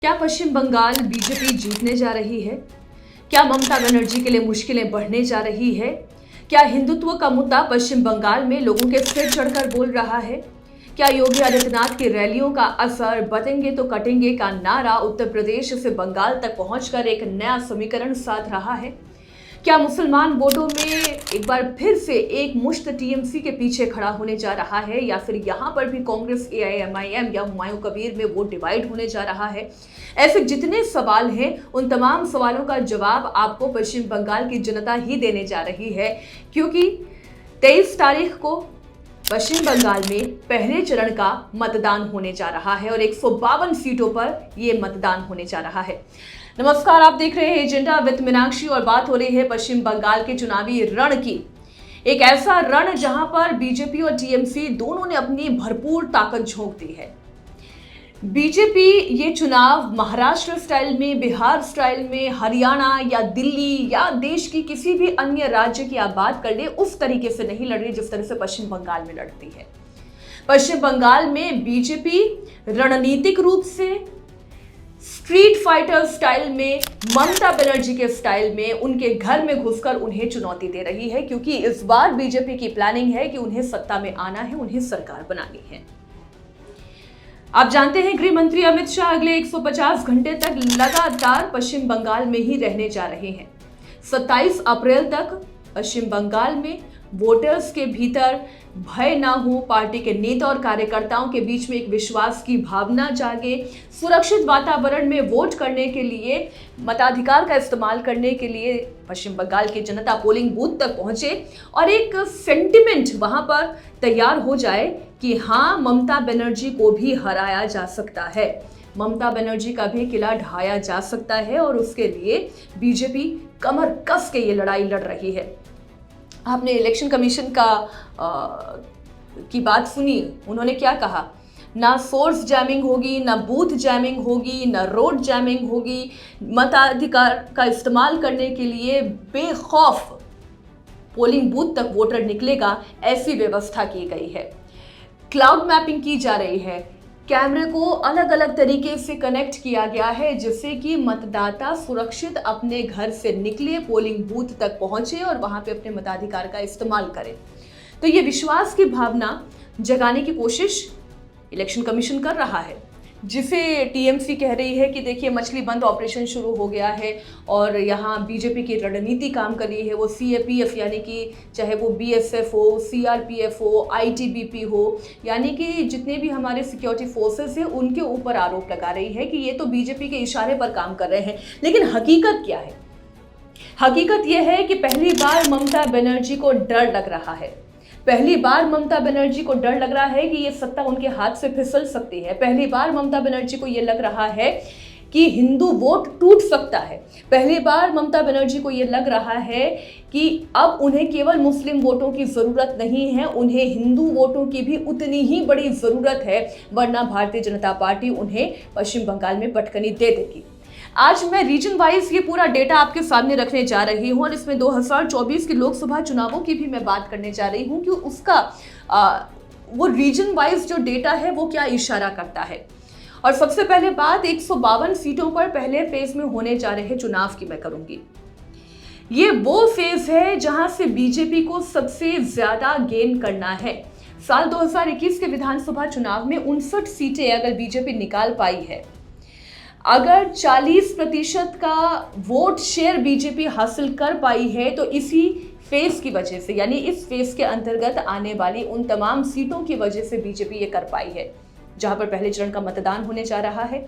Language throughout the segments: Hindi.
क्या पश्चिम बंगाल बीजेपी जीतने जा रही है? क्या ममता बनर्जी के लिए मुश्किलें बढ़ने जा रही है? क्या हिंदुत्व का मुद्दा पश्चिम बंगाल में लोगों के सिर चढ़कर बोल रहा है? क्या योगी आदित्यनाथ की रैलियों का असर बतेंगे तो कटेंगे का नारा उत्तर प्रदेश से बंगाल तक पहुंचकर एक नया समीकरण साध रहा है? क्या मुसलमान वोटों में एक बार फिर से एक मुश्त टीएमसी के पीछे खड़ा होने जा रहा है, या फिर यहां पर भी कांग्रेस एआईएमआईएम या हुमायूं कबीर में वोट डिवाइड होने जा रहा है? ऐसे जितने सवाल हैं, उन तमाम सवालों का जवाब आपको पश्चिम बंगाल की जनता ही देने जा रही है, क्योंकि 23 तारीख को पश्चिम बंगाल में पहले चरण का मतदान होने जा रहा है और 152 सीटों पर यह मतदान होने जा रहा है। नमस्कार, आप देख रहे हैं एजेंडा विद मीनाक्षी और बात हो रही है पश्चिम बंगाल के चुनावी रण की। एक ऐसा रण जहां पर बीजेपी और टीएमसी दोनों ने अपनी भरपूर ताकत झोंक दी है। बीजेपी ये चुनाव महाराष्ट्र स्टाइल में, बिहार स्टाइल में, हरियाणा या दिल्ली या देश की किसी भी अन्य राज्य की आप बात कर ले, उस तरीके से नहीं लड़ रही जिस तरह से पश्चिम बंगाल में लड़ती है। पश्चिम बंगाल में बीजेपी रणनीतिक रूप से स्ट्रीट फाइटर स्टाइल में, ममता बनर्जी के स्टाइल में उनके घर में घुसकर उन्हें चुनौती दे रही है, क्योंकि इस बार बीजेपी की प्लानिंग है कि उन्हें सत्ता में आना है, उन्हें सरकार बनानी है। आप जानते हैं गृह मंत्री अमित शाह अगले 150 घंटे तक लगातार पश्चिम बंगाल में ही रहने जा रहे हैं। 27 अप्रैल तक पश्चिम बंगाल में वोटर्स के भीतर भय ना हो, पार्टी के नेता और कार्यकर्ताओं के बीच में एक विश्वास की भावना जागे, सुरक्षित वातावरण में वोट करने के लिए, मताधिकार का इस्तेमाल करने के लिए पश्चिम बंगाल की जनता पोलिंग बूथ तक पहुंचे और एक सेंटिमेंट वहां पर तैयार हो जाए कि हाँ, ममता बनर्जी को भी हराया जा सकता है, ममता बनर्जी का भी किला ढाया जा सकता है और उसके लिए बीजेपी कमर कस के ये लड़ाई लड़ रही है। आपने इलेक्शन कमीशन की बात सुनी, उन्होंने क्या कहा? ना सोर्स जैमिंग होगी, ना बूथ जैमिंग होगी, ना रोड जैमिंग होगी, मताधिकार का इस्तेमाल करने के लिए बेखौफ पोलिंग बूथ तक वोटर निकलेगा, ऐसी व्यवस्था की गई है। क्लाउड मैपिंग की जा रही है, कैमरे को अलग अलग तरीके से कनेक्ट किया गया है जिससे कि मतदाता सुरक्षित अपने घर से निकले, पोलिंग बूथ तक पहुंचे और वहां पे अपने मताधिकार का इस्तेमाल करें। तो ये विश्वास की भावना जगाने की कोशिश इलेक्शन कमीशन कर रहा है, जिसे टीएमसी कह रही है कि देखिए मछली बंद ऑपरेशन शुरू हो गया है और यहाँ बीजेपी की रणनीति काम कर रही है। वो सीएपीएफ यानी कि चाहे वो बीएसएफ हो, सीआरपीएफ हो, आईटीबीपी हो, यानी कि जितने भी हमारे सिक्योरिटी फोर्सेस हैं उनके ऊपर आरोप लगा रही है कि ये तो बीजेपी के इशारे पर काम कर रहे हैं। लेकिन हकीकत क्या है? हकीकत यह है कि पहली बार ममता बनर्जी को डर लग रहा है। पहली बार ममता बनर्जी को डर लग रहा है कि ये सत्ता उनके हाथ से फिसल सकती है। पहली बार ममता बनर्जी को ये लग रहा है कि हिंदू वोट टूट सकता है। पहली बार ममता बनर्जी को ये लग रहा है कि अब उन्हें केवल मुस्लिम वोटों की ज़रूरत नहीं है, उन्हें हिंदू वोटों की भी उतनी ही बड़ी ज़रूरत है, वरना भारतीय जनता पार्टी उन्हें पश्चिम बंगाल में पटकनी दे देगी। आज मैं रीजन वाइज ये पूरा डेटा आपके सामने रखने जा रही हूँ और इसमें 2024 के लोकसभा चुनावों की भी मैं बात करने जा रही हूँ कि उसका वो रीजन वाइज जो डेटा है वो क्या इशारा करता है। और सबसे पहले बात 152 सीटों पर पहले फेज में होने जा रहे चुनाव की मैं करूंगी। ये वो फेज है जहां से बीजेपी को सबसे ज्यादा गेन करना है। साल 2021 के विधानसभा चुनाव में 59 सीटें अगर बीजेपी निकाल पाई है, अगर 40% का वोट शेयर बीजेपी हासिल कर पाई है, तो इसी फेज की वजह से, यानी इस फेज के अंतर्गत आने वाली उन तमाम सीटों की वजह से बीजेपी ये कर पाई है। जहां पर पहले चरण का मतदान होने जा रहा है,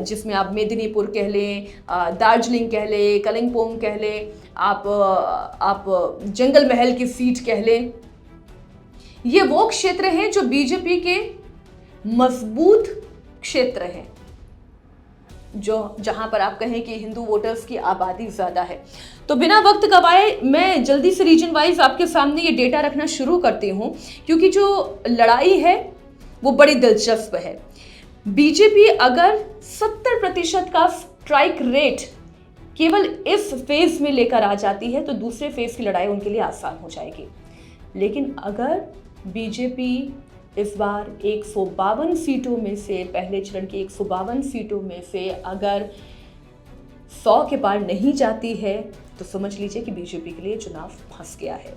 जिसमें आप मेदिनीपुर कह लें, दार्जिलिंग कह लें, कलिंपोंग कह लें, आप जंगल महल की सीट कह लें, ये वो क्षेत्र हैं जो बीजेपी के मजबूत क्षेत्र हैं, जो जहां पर आप कहें कि हिंदू वोटर्स की आबादी ज्यादा है। तो बिना वक्त गवाए मैं जल्दी से रीजन वाइज आपके सामने ये डेटा रखना शुरू करती हूं, क्योंकि जो लड़ाई है वो बड़ी दिलचस्प है। बीजेपी अगर 70% का स्ट्राइक रेट केवल इस फेज में लेकर आ जाती है तो दूसरे फेज की लड़ाई उनके लिए आसान हो जाएगी। लेकिन अगर बीजेपी इस बार 152 सीटों में से, पहले चरण की 152 सीटों में से अगर 100 के पार नहीं जाती है तो समझ लीजिए कि बीजेपी के लिए चुनाव फंस गया है।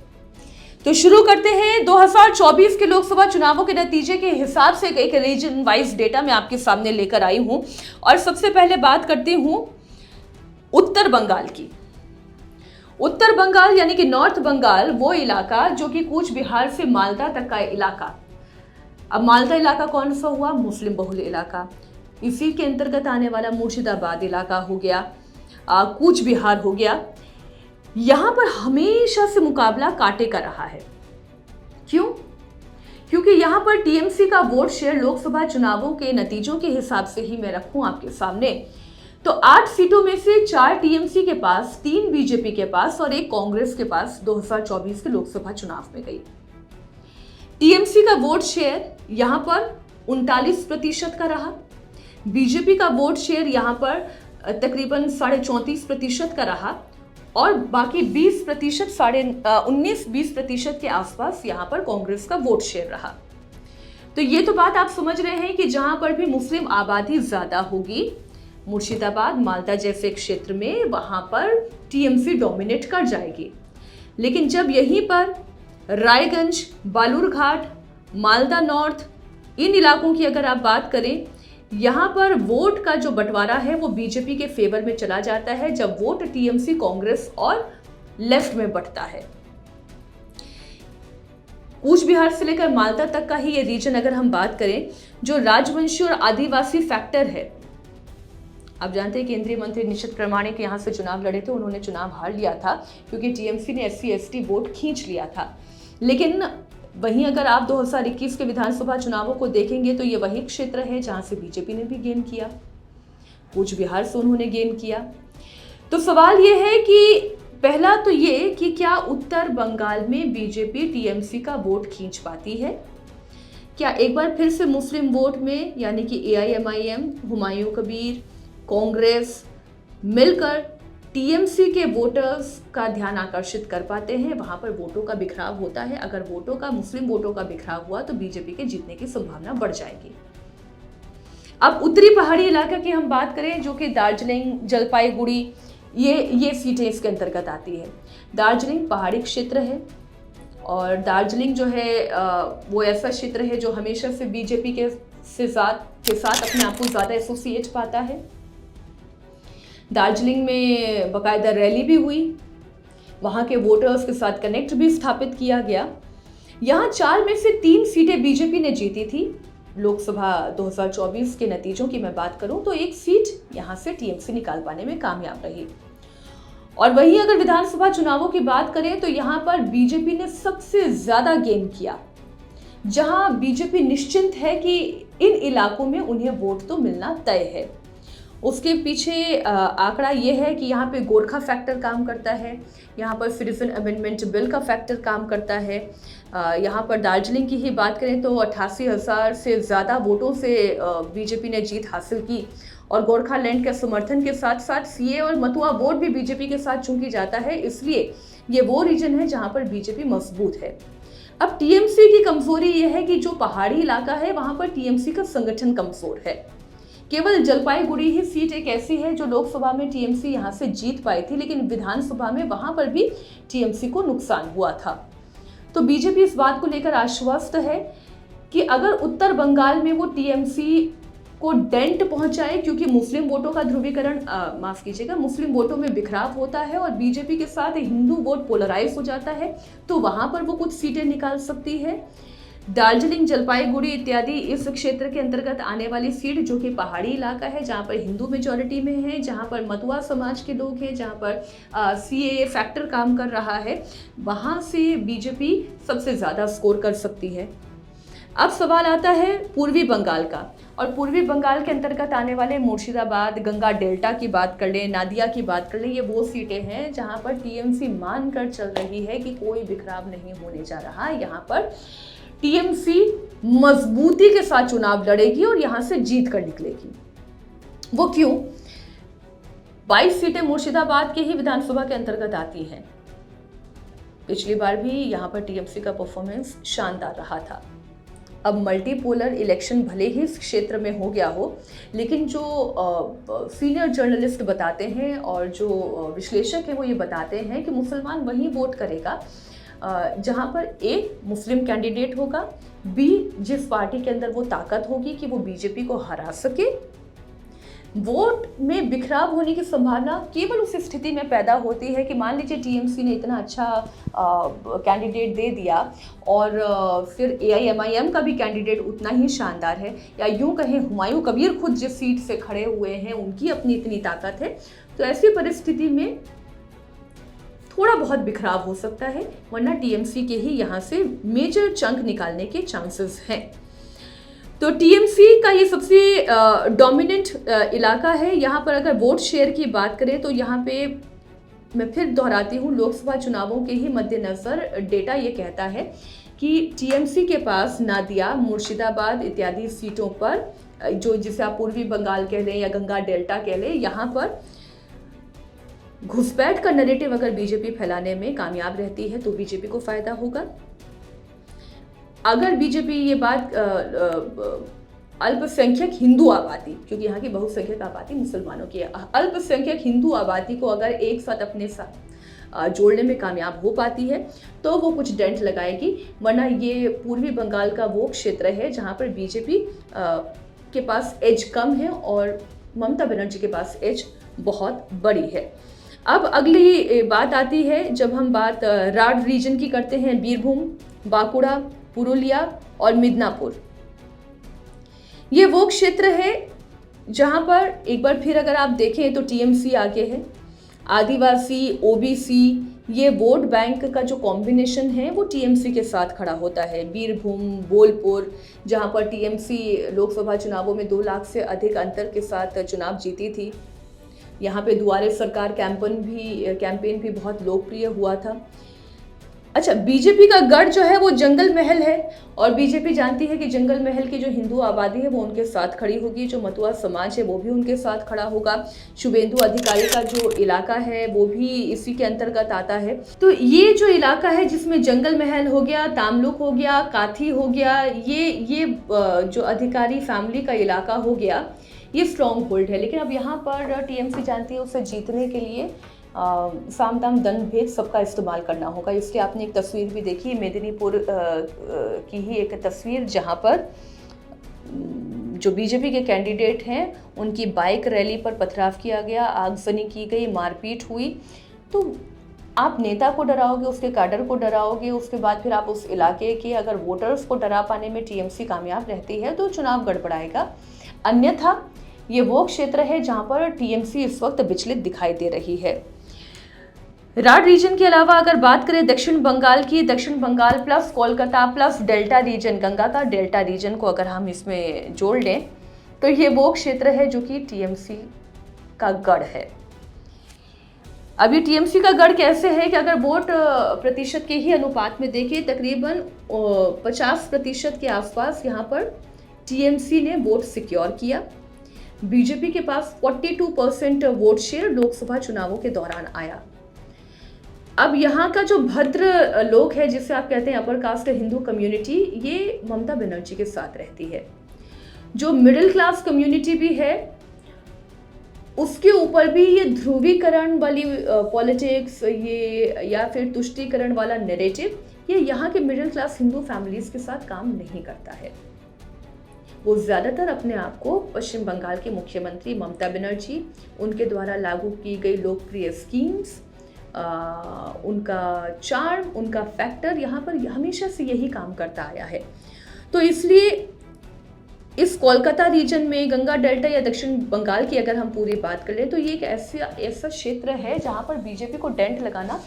तो शुरू करते हैं 2024 के लोकसभा चुनावों के नतीजे के हिसाब से एक रीजन वाइज डेटा मैं आपके सामने लेकर आई हूं। और सबसे पहले बात करती हूं उत्तर बंगाल की। उत्तर बंगाल यानी कि नॉर्थ बंगाल, वो इलाका जो कि कूच बिहार से मालदा तक का इलाका। अब मालदा इलाका कौन सा हुआ? मुस्लिम बहुल इलाका। इसी के अंतर्गत आने वाला मुर्शिदाबाद इलाका हो गया, कूच बिहार हो गया। यहां पर हमेशा से मुकाबला कांटे का रहा है। क्यों? क्योंकि यहां पर टीएमसी का वोट शेयर लोकसभा चुनावों के नतीजों के हिसाब से ही मैं रखूं आपके सामने, तो 8 सीटों में से 4 टीएमसी के पास, 3 बीजेपी के पास और 1 कांग्रेस के पास 2024 के लोकसभा चुनाव में गई। टीएमसी का वोट शेयर यहां पर 39% का रहा। बीजेपी का वोट शेयर यहां पर तकरीबन 34.5% का रहा और बाकी 20%, 19-20% के आसपास यहां पर कांग्रेस का वोट शेयर रहा। तो ये तो बात आप समझ रहे हैं कि जहां पर भी मुस्लिम आबादी ज्यादा होगी, मुर्शिदाबाद, मालदा जैसे क्षेत्र में, वहां पर टीएमसी डोमिनेट कर जाएगी। लेकिन जब यहीं पर रायगंज, बालूरघाट, मालदा नॉर्थ, इन इलाकों की अगर आप बात करें, यहां पर वोट का जो बंटवारा है वो बीजेपी के फेवर में चला जाता है जब वोट टीएमसी, कांग्रेस और लेफ्ट में बंटता है। कूच बिहार से लेकर मालदा तक का ही ये रीजन अगर हम बात करें, जो राजवंशी और आदिवासी फैक्टर है। आप जानते हैं केंद्रीय मंत्री निशित प्रामाणिक यहां से चुनाव लड़े थे, उन्होंने चुनाव हार लिया था क्योंकि टीएमसी ने SC/ST वोट खींच लिया था। लेकिन वहीं अगर आप 2021 के विधानसभा चुनावों को देखेंगे तो ये वही क्षेत्र है जहां से बीजेपी ने भी गेन किया, कूच बिहार से उन्होंने गेन किया। तो सवाल ये है कि पहला तो ये कि क्या उत्तर बंगाल में बीजेपी टीएमसी का वोट खींच पाती है? क्या एक बार फिर से मुस्लिम वोट में यानी कि AIMIM, हुमायूं कबीर, कांग्रेस मिलकर टीएमसी के वोटर्स का ध्यान आकर्षित कर पाते हैं? वहां पर वोटों का बिखराव होता है। अगर मुस्लिम वोटों का बिखराव हुआ तो बीजेपी के जीतने की संभावना बढ़ जाएगी। अब उत्तरी पहाड़ी इलाके की हम बात करें, जो कि दार्जिलिंग, जलपाईगुड़ी, ये सीटें इसके अंतर्गत आती है। दार्जिलिंग पहाड़ी क्षेत्र है और दार्जिलिंग जो है वो ऐसा क्षेत्र है जो हमेशा से बीजेपी के साथ अपने आप को ज्यादा एसोसिएट पाता है। दार्जिलिंग में बाकायदा रैली भी हुई, वहां के वोटर्स के साथ कनेक्ट भी स्थापित किया गया। यहां 4 में से 3 सीटें बीजेपी ने जीती थी। लोकसभा 2024 के नतीजों की मैं बात करूं तो 1 सीट यहां से टीएमसी निकाल पाने में कामयाब रही। और वहीं अगर विधानसभा चुनावों की बात करें तो यहां पर बीजेपी ने सबसे ज्यादा गेन किया, जहां बीजेपी निश्चिंत है कि इन इलाकों में उन्हें वोट तो मिलना तय है। उसके पीछे आंकड़ा यह है कि यहाँ पे गोरखा फैक्टर काम करता है, यहाँ पर सिटीजन अमेंडमेंट बिल का फैक्टर काम करता है। यहाँ पर दार्जिलिंग की ही बात करें तो 88,000 से ज़्यादा वोटों से बीजेपी ने जीत हासिल की और गोरखालैंड के समर्थन के साथ साथ सीए और मतुआ वोट भी बीजेपी के साथ चूंकि जाता है, इसलिए ये वो रीजन है जहाँ पर बीजेपी मजबूत है। अब टीएमसी की कमजोरी यह है कि जो पहाड़ी इलाका है वहाँ पर टीएमसी का संगठन कमजोर है। केवल जलपाईगुड़ी ही सीट एक ऐसी है जो लोकसभा में टीएमसी यहां से जीत पाई थी, लेकिन विधानसभा में वहां पर भी टीएमसी को नुकसान हुआ था। तो बीजेपी इस बात को लेकर आश्वस्त है कि अगर उत्तर बंगाल में वो टीएमसी को डेंट पहुंचाए, क्योंकि मुस्लिम वोटों का ध्रुवीकरण, माफ कीजिएगा, मुस्लिम वोटों में बिखराव होता है और बीजेपी के साथ हिंदू वोट पोलराइज हो जाता है, तो वहां पर वो कुछ सीटें निकाल सकती है। दार्जिलिंग, जलपाईगुड़ी इत्यादि इस क्षेत्र के अंतर्गत आने वाली सीट जो कि पहाड़ी इलाका है, जहां पर हिंदू मेजॉरिटी में है, जहां पर मतुआ समाज के लोग हैं, जहां पर सीएए फैक्टर काम कर रहा है, वहां से बीजेपी सबसे ज़्यादा स्कोर कर सकती है। अब सवाल आता है पूर्वी बंगाल का, और पूर्वी बंगाल के अंतर्गत आने वाले मुर्शिदाबाद, गंगा डेल्टा की बात कर लें, नादिया की बात कर लें, ये वो सीटें हैं जहां पर टीएमसी मान कर चल रही है कि कोई बिखराव नहीं होने जा रहा। यहाँ पर टीएमसी मजबूती के साथ चुनाव लड़ेगी और यहां से जीत कर निकलेगी। वो क्यों? 22 सीटें मुर्शिदाबाद के ही विधानसभा के अंतर्गत आती हैं। पिछली बार भी यहां पर टीएमसी का परफॉर्मेंस शानदार रहा था। अब मल्टीपोलर इलेक्शन भले ही इस क्षेत्र में हो गया हो, लेकिन जो सीनियर जर्नलिस्ट बताते हैं और जो विश्लेषक हैं वो ये बताते हैं कि मुसलमान वहीं वोट करेगा जहां पर ए मुस्लिम कैंडिडेट होगा, बी जिस पार्टी के अंदर वो ताकत होगी कि वो बीजेपी को हरा सके। वोट में बिखराव होने की संभावना केवल उस स्थिति में पैदा होती है कि मान लीजिए टीएमसी ने इतना अच्छा कैंडिडेट दे दिया और फिर एआईएमआईएम का भी कैंडिडेट उतना ही शानदार है, या यूं कहें हुमायूं कबीर खुद जिस सीट से खड़े हुए हैं उनकी अपनी इतनी ताकत है, तो ऐसी परिस्थिति में थोड़ा बहुत बिखराव हो सकता है, वरना टीएमसी के ही यहाँ से मेजर चंक निकालने के चांसेस हैं। तो टीएमसी का ये सबसे डोमिनेंट इलाका है। यहाँ पर अगर वोट शेयर की बात करें तो यहाँ पे मैं फिर दोहराती हूँ, लोकसभा चुनावों के ही मद्देनज़र डेटा ये कहता है कि टीएमसी के पास नादिया, मुर्शिदाबाद इत्यादि सीटों पर, जो जिसे आप पूर्वी बंगाल कह लें या गंगा डेल्टा कह लें, यहाँ पर घुसपैठ का नैरेटिव अगर बीजेपी फैलाने में कामयाब रहती है तो बीजेपी को फायदा होगा। अगर बीजेपी ये बात अल्पसंख्यक हिंदू आबादी, क्योंकि यहाँ की बहुसंख्यक आबादी मुसलमानों की है, अल्पसंख्यक हिंदू आबादी को अगर एक साथ अपने साथ जोड़ने में कामयाब हो पाती है तो वो कुछ डेंट लगाएगी, वरना ये पूर्वी बंगाल का वो क्षेत्र है जहाँ पर बीजेपी के पास एज कम है और ममता बनर्जी के पास एज बहुत बड़ी है। अब अगली बात आती है जब हम बात राड रीजन की करते हैं, बीरभूम, बांकुड़ा, पुरुलिया और मिदनापुर। ये वो क्षेत्र है जहां पर एक बार फिर अगर आप देखें तो टीएमसी आगे है। आदिवासी, ओबीसी, ये वोट बैंक का जो कॉम्बिनेशन है वो टीएमसी के साथ खड़ा होता है। बीरभूम, बोलपुर, जहां पर टीएमसी लोकसभा चुनावों में 2 लाख से अधिक अंतर के साथ चुनाव जीती थी, यहाँ पे दुआरे सरकार कैंपेन भी बहुत लोकप्रिय हुआ था। अच्छा, बीजेपी का गढ़ जो है वो जंगल महल है और बीजेपी जानती है कि जंगल महल की जो हिंदू आबादी है वो उनके साथ खड़ी होगी, जो मतुआ समाज है वो भी उनके साथ खड़ा होगा। शुभेंदु अधिकारी का जो इलाका है वो भी इसी के अंतर्गत आता है। तो ये जो इलाका है जिसमें जंगल महल हो गया, तामलुक हो गया, काथी हो गया, ये जो अधिकारी फैमिली का इलाका हो गया, ये स्ट्रॉन्ग होल्ड है। लेकिन अब यहाँ पर टीएमसी जानती है उसे जीतने के लिए साम दाम दंड भेद सबका इस्तेमाल करना होगा। इसलिए आपने एक तस्वीर भी देखी मेदिनीपुर की ही एक तस्वीर, जहाँ पर जो बीजेपी के कैंडिडेट हैं उनकी बाइक रैली पर पथराव किया गया, आगजनी की गई, मारपीट हुई। तो आप नेता को डराओगे, उसके कैडर को डराओगे, उसके बाद फिर आप उस इलाके के अगर वोटर्स को डरा पाने में टीएमसी कामयाब रहती है तो चुनाव गड़बड़ाएगा। अन्यथा ये वो क्षेत्र है जहाँ पर टीएमसी इस वक्त विचलित दिखाई दे रही है। राड रीजन के अलावा अगर बात करें दक्षिण बंगाल की, दक्षिण Bengal plus Kolkata plus delta region, Ganga का डेल्टा रीजन को अगर हम इसमें जोड़ लें तो ये वो क्षेत्र है जो कि टीएमसी का गढ़ है। अब ये टीएमसी का गढ़ कैसे है कि अगर वोट प्रतिशत के ही अनुपात में देखें, तकरीबन 50% के आसपास यहाँ पर टीएमसी ने वोट सिक्योर किया। बीजेपी के पास 42% वोट शेयर लोकसभा चुनावों के दौरान आया। अब यहाँ का जो भद्र लोग है, जिसे आप कहते हैं अपर कास्ट हिंदू कम्युनिटी, ये ममता बनर्जी के साथ रहती है। जो मिडिल क्लास कम्युनिटी भी है उसके ऊपर भी ये ध्रुवीकरण वाली पॉलिटिक्स, ये या फिर तुष्टीकरण वाला नैरेटिव, ये यहाँ के मिडिल क्लास हिंदू फैमिलीज के साथ काम नहीं करता है। वो ज़्यादातर अपने आप को पश्चिम बंगाल के मुख्यमंत्री ममता बनर्जी, उनके द्वारा लागू की गई लोकप्रिय स्कीम्स, उनका चार्म, उनका फैक्टर यहाँ पर हमेशा से यही काम करता आया है। तो इसलिए इस कोलकाता रीजन में, गंगा डेल्टा या दक्षिण बंगाल की अगर हम पूरी बात कर लें तो ये एक ऐसा क्षेत्र है जहाँ पर बीजेपी को डेंट लगाना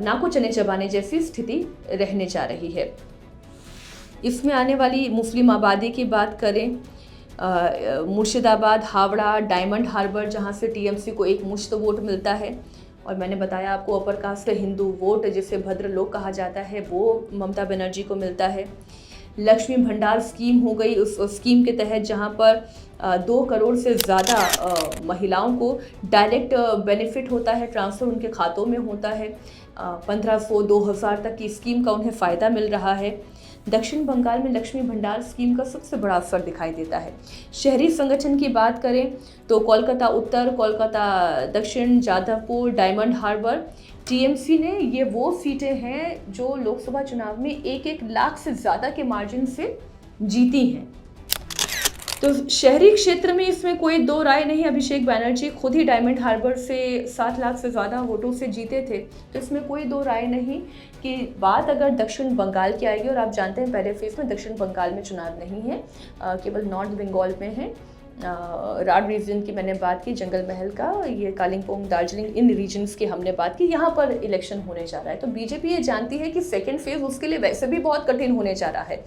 नाको चने चबाने जैसी स्थिति रहने जा रही है। इसमें आने वाली मुस्लिम आबादी की बात करें, मुर्शिदाबाद, हावड़ा, डायमंड हार्बर, जहाँ से टीएमसी को एक मुश्त वोट मिलता है, और मैंने बताया आपको अपर कास्ट हिंदू वोट, जिसे भद्र लोग कहा जाता है, वो ममता बनर्जी को मिलता है। लक्ष्मी भंडार स्कीम हो गई, उस स्कीम के तहत जहां पर 2 करोड़ से ज़्यादा महिलाओं को डायरेक्ट बेनिफिट होता है, ट्रांसफ़र उनके खातों में होता है। 1500 2000 तक की स्कीम का उन्हें फ़ायदा मिल रहा है। दक्षिण बंगाल में लक्ष्मी भंडार स्कीम का सबसे बड़ा असर दिखाई देता है। शहरी संगठन की बात करें तो कोलकाता उत्तर, कोलकाता दक्षिण, जादवपुर, डायमंड हार्बर, टीएमसी ने ये वो सीटें हैं जो लोकसभा चुनाव में 1-1 लाख से ज़्यादा के मार्जिन से जीती हैं। तो शहरी क्षेत्र में इसमें कोई दो राय नहीं, अभिषेक बैनर्जी खुद ही डायमंड हार्बर से 7 लाख से ज़्यादा वोटों से जीते थे, तो इसमें कोई दो राय नहीं कि बात अगर दक्षिण बंगाल की आएगी। और आप जानते हैं पहले फेज़ में दक्षिण बंगाल में चुनाव नहीं है, केवल नॉर्थ बंगाल में है। राड रीजन की मैंने बात की, जंगल महल का, ये कालिम्पोंग, दार्जिलिंग, इन रीजन्स की हमने बात की, यहाँ पर इलेक्शन होने जा रहा है। तो बीजेपी ये जानती है कि सेकेंड फेज़ उसके लिए वैसे भी बहुत कठिन होने जा रहा है।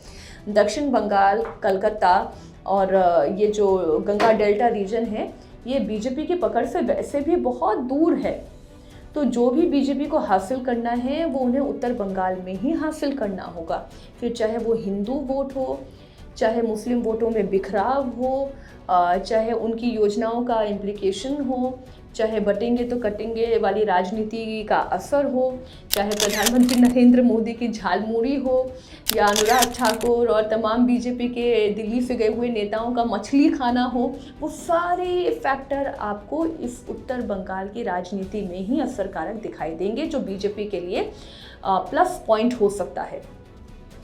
दक्षिण बंगाल, कलकत्ता और ये जो गंगा डेल्टा रीजन है, ये बीजेपी की पकड़ से वैसे भी बहुत दूर है। तो जो भी बीजेपी को हासिल करना है वो उन्हें उत्तर बंगाल में ही हासिल करना होगा, फिर चाहे वो हिंदू वोट हो, चाहे मुस्लिम वोटों में बिखराव हो, चाहे उनकी योजनाओं का इम्प्लीकेशन हो, चाहे बटेंगे तो कटेंगे वाली राजनीति का असर हो, चाहे प्रधानमंत्री नरेंद्र मोदी की झालमुड़ी हो, या अनुराग ठाकुर और तमाम बीजेपी के दिल्ली से गए हुए नेताओं का मछली खाना हो, वो सारे फैक्टर आपको इस उत्तर बंगाल की राजनीति में ही असरकारक दिखाई देंगे, जो बीजेपी के लिए प्लस पॉइंट हो सकता है।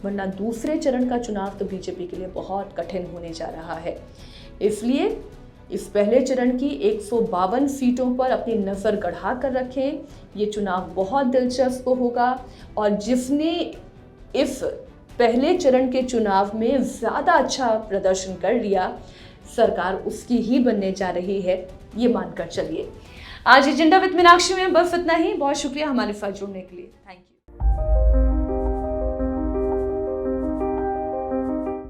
वरना दूसरे चरण का चुनाव तो बीजेपी के लिए बहुत कठिन होने जा रहा है। इसलिए इस पहले चरण की 152 सीटों पर अपनी नज़र गढ़ा कर रखें। ये चुनाव बहुत दिलचस्प होगा और जिसने इस पहले चरण के चुनाव में ज़्यादा अच्छा प्रदर्शन कर लिया, सरकार उसकी ही बनने जा रही है, ये मानकर चलिए। आज एजेंडा विद मीनाक्षी में बस इतना ही। बहुत शुक्रिया हमारे साथ जुड़ने के लिए। Thank you.